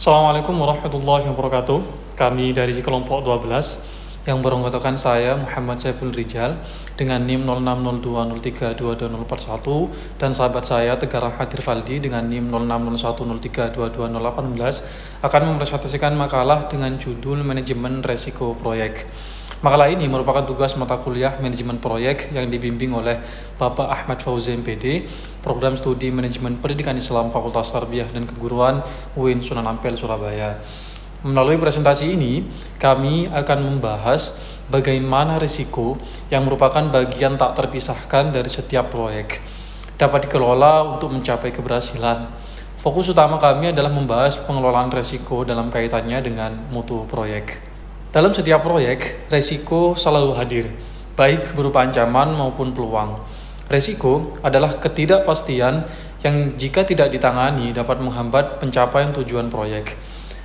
Assalamualaikum warahmatullahi wabarakatuh. Kami dari kelompok 12 yang beranggotakan saya Muhammad Saiful Rijal dengan NIM 0602032241 dan sahabat saya Tegar Hadir Faldi dengan NIM 0601032218 akan mempresentasikan makalah dengan judul Manajemen Resiko Proyek. Makalah ini merupakan tugas mata kuliah manajemen proyek yang dibimbing oleh Bapak Ahmad Fauzi MPD, Program Studi Manajemen Pendidikan Islam Fakultas Tarbiyah dan Keguruan UIN Sunan Ampel, Surabaya. Melalui presentasi ini, kami akan membahas bagaimana risiko yang merupakan bagian tak terpisahkan dari setiap proyek dapat dikelola untuk mencapai keberhasilan. Fokus utama kami adalah membahas pengelolaan risiko dalam kaitannya dengan mutu proyek. Dalam setiap proyek, resiko selalu hadir, baik berupa ancaman maupun peluang. Resiko adalah ketidakpastian yang jika tidak ditangani dapat menghambat pencapaian tujuan proyek.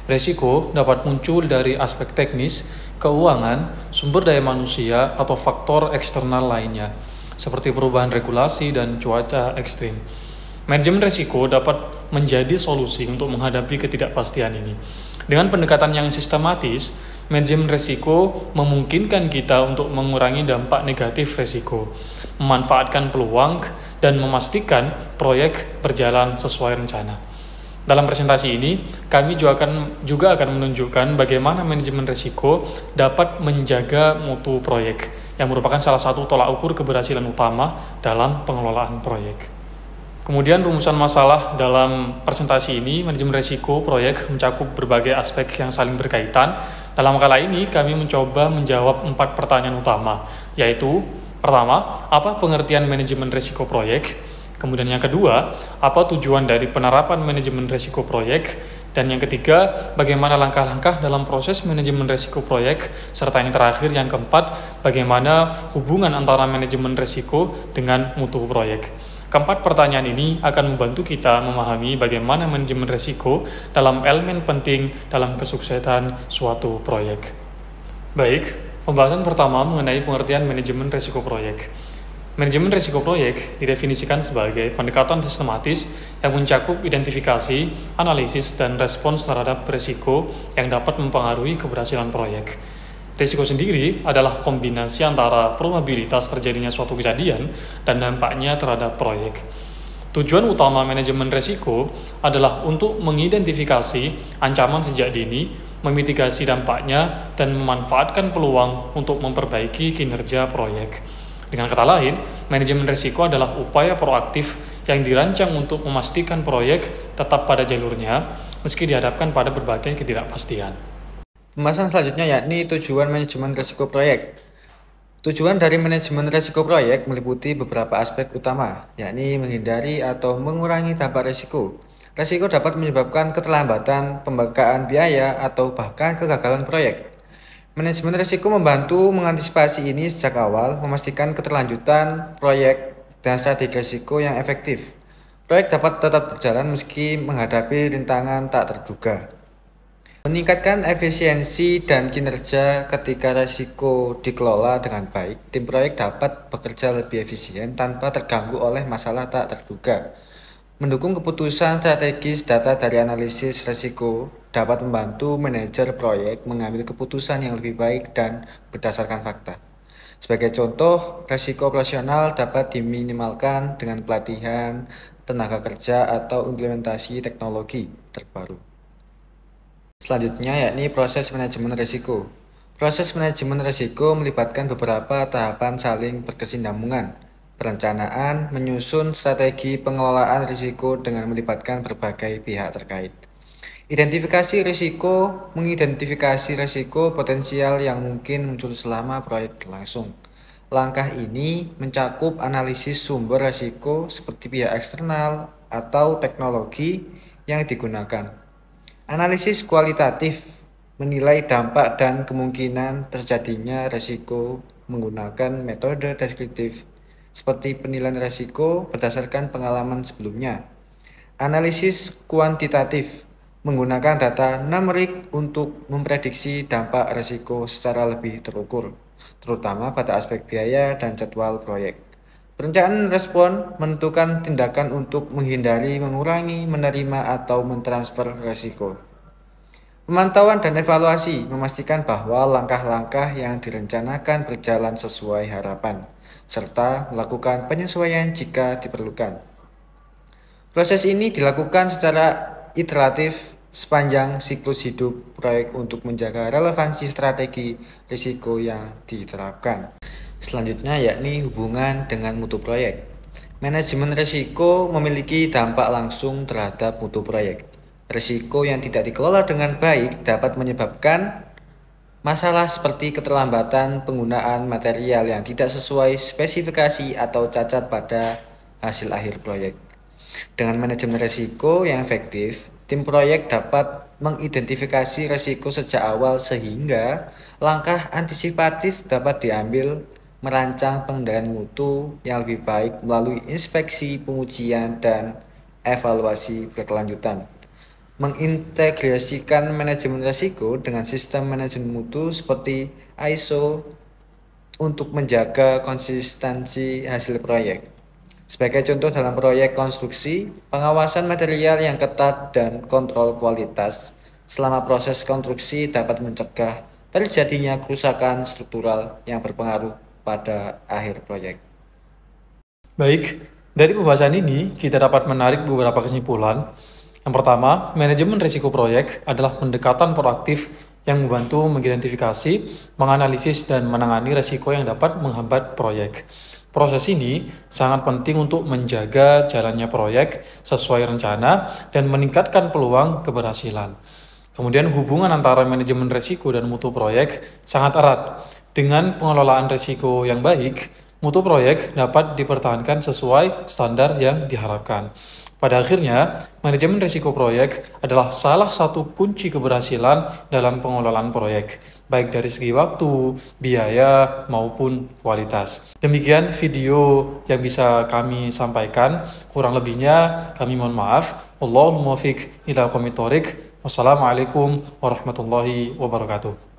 Resiko dapat muncul dari aspek teknis, keuangan, sumber daya manusia, atau faktor eksternal lainnya, seperti perubahan regulasi dan cuaca ekstrim. Manajemen resiko dapat menjadi solusi untuk menghadapi ketidakpastian ini. Dengan pendekatan yang sistematis, manajemen resiko memungkinkan kita untuk mengurangi dampak negatif resiko, memanfaatkan peluang, dan memastikan proyek berjalan sesuai rencana. Dalam presentasi ini, kami juga akan menunjukkan bagaimana manajemen resiko dapat menjaga mutu proyek, yang merupakan salah satu tolak ukur keberhasilan utama dalam pengelolaan proyek. Kemudian rumusan masalah dalam presentasi ini, manajemen risiko proyek mencakup berbagai aspek yang saling berkaitan. Dalam makalah ini, kami mencoba menjawab 4 pertanyaan utama, yaitu pertama, apa pengertian manajemen risiko proyek? Kemudian yang kedua, apa tujuan dari penerapan manajemen risiko proyek? Dan yang ketiga, bagaimana langkah-langkah dalam proses manajemen risiko proyek? Serta yang terakhir, yang keempat, bagaimana hubungan antara manajemen risiko dengan mutu proyek? Keempat pertanyaan ini akan membantu kita memahami bagaimana manajemen risiko dalam elemen penting dalam kesuksesan suatu proyek. Baik, pembahasan pertama mengenai pengertian manajemen risiko proyek. Manajemen risiko proyek didefinisikan sebagai pendekatan sistematis yang mencakup identifikasi, analisis, dan respons terhadap risiko yang dapat mempengaruhi keberhasilan proyek. Risiko sendiri adalah kombinasi antara probabilitas terjadinya suatu kejadian dan dampaknya terhadap proyek. Tujuan utama manajemen risiko adalah untuk mengidentifikasi ancaman sejak dini, memitigasi dampaknya, dan memanfaatkan peluang untuk memperbaiki kinerja proyek. Dengan kata lain, manajemen risiko adalah upaya proaktif yang dirancang untuk memastikan proyek tetap pada jalurnya meski dihadapkan pada berbagai ketidakpastian. Pembahasan selanjutnya yakni tujuan manajemen risiko proyek. Tujuan dari manajemen risiko proyek meliputi beberapa aspek utama, yakni menghindari atau mengurangi dampak risiko. Risiko dapat menyebabkan keterlambatan, pembengkakan biaya, atau bahkan kegagalan proyek. Manajemen risiko membantu mengantisipasi ini sejak awal, memastikan keterlanjutan proyek dan strategi risiko yang efektif. Proyek dapat tetap berjalan meski menghadapi rintangan tak terduga. Meningkatkan efisiensi dan kinerja. Ketika risiko dikelola dengan baik, tim proyek dapat bekerja lebih efisien tanpa terganggu oleh masalah tak terduga. Mendukung keputusan strategis. Data dari analisis risiko dapat membantu manajer proyek mengambil keputusan yang lebih baik dan berdasarkan fakta. Sebagai contoh, risiko operasional dapat diminimalkan dengan pelatihan, tenaga kerja, atau implementasi teknologi terbaru. Selanjutnya yakni proses manajemen risiko. Proses manajemen risiko melibatkan beberapa tahapan saling berkesinambungan. Perencanaan, menyusun strategi pengelolaan risiko dengan melibatkan berbagai pihak terkait. Identifikasi risiko, mengidentifikasi risiko potensial yang mungkin muncul selama proyek berlangsung. Langkah ini mencakup analisis sumber risiko seperti pihak eksternal atau teknologi yang digunakan. Analisis kualitatif menilai dampak dan kemungkinan terjadinya risiko menggunakan metode deskriptif seperti penilaian risiko berdasarkan pengalaman sebelumnya. Analisis kuantitatif menggunakan data numerik untuk memprediksi dampak risiko secara lebih terukur, terutama pada aspek biaya dan jadwal proyek. Perencanaan respon menentukan tindakan untuk menghindari, mengurangi, menerima, atau mentransfer risiko. Pemantauan dan evaluasi memastikan bahwa langkah-langkah yang direncanakan berjalan sesuai harapan, serta melakukan penyesuaian jika diperlukan. Proses ini dilakukan secara iteratif sepanjang siklus hidup proyek untuk menjaga relevansi strategi risiko yang diterapkan. Selanjutnya yakni hubungan dengan mutu proyek. Manajemen risiko memiliki dampak langsung terhadap mutu proyek. Risiko yang tidak dikelola dengan baik dapat menyebabkan masalah seperti keterlambatan penggunaan material yang tidak sesuai spesifikasi atau cacat pada hasil akhir proyek. Dengan manajemen risiko yang efektif, tim proyek dapat mengidentifikasi risiko sejak awal sehingga langkah antisipatif dapat diambil, merancang pengendalian mutu yang lebih baik melalui inspeksi, pengujian, dan evaluasi berkelanjutan. Mengintegrasikan manajemen risiko dengan sistem manajemen mutu seperti ISO untuk menjaga konsistensi hasil proyek. Sebagai contoh dalam proyek konstruksi, pengawasan material yang ketat dan kontrol kualitas selama proses konstruksi dapat mencegah terjadinya kerusakan struktural yang berpengaruh pada akhir proyek. Baik, dari pembahasan ini kita dapat menarik beberapa kesimpulan. Yang pertama, manajemen risiko proyek adalah pendekatan proaktif yang membantu mengidentifikasi, menganalisis, dan menangani risiko yang dapat menghambat proyek. Proses ini sangat penting untuk menjaga jalannya proyek sesuai rencana dan meningkatkan peluang keberhasilan. Kemudian hubungan antara manajemen risiko dan mutu proyek sangat erat. Dengan pengelolaan risiko yang baik, mutu proyek dapat dipertahankan sesuai standar yang diharapkan. Pada akhirnya, manajemen risiko proyek adalah salah satu kunci keberhasilan dalam pengelolaan proyek, baik dari segi waktu, biaya, maupun kualitas. Demikian video yang bisa kami sampaikan. Kurang lebihnya kami mohon maaf. Wallahul muwaffiq ila aqwamit thoriq. Wassalamualaikum warahmatullahi wabarakatuh.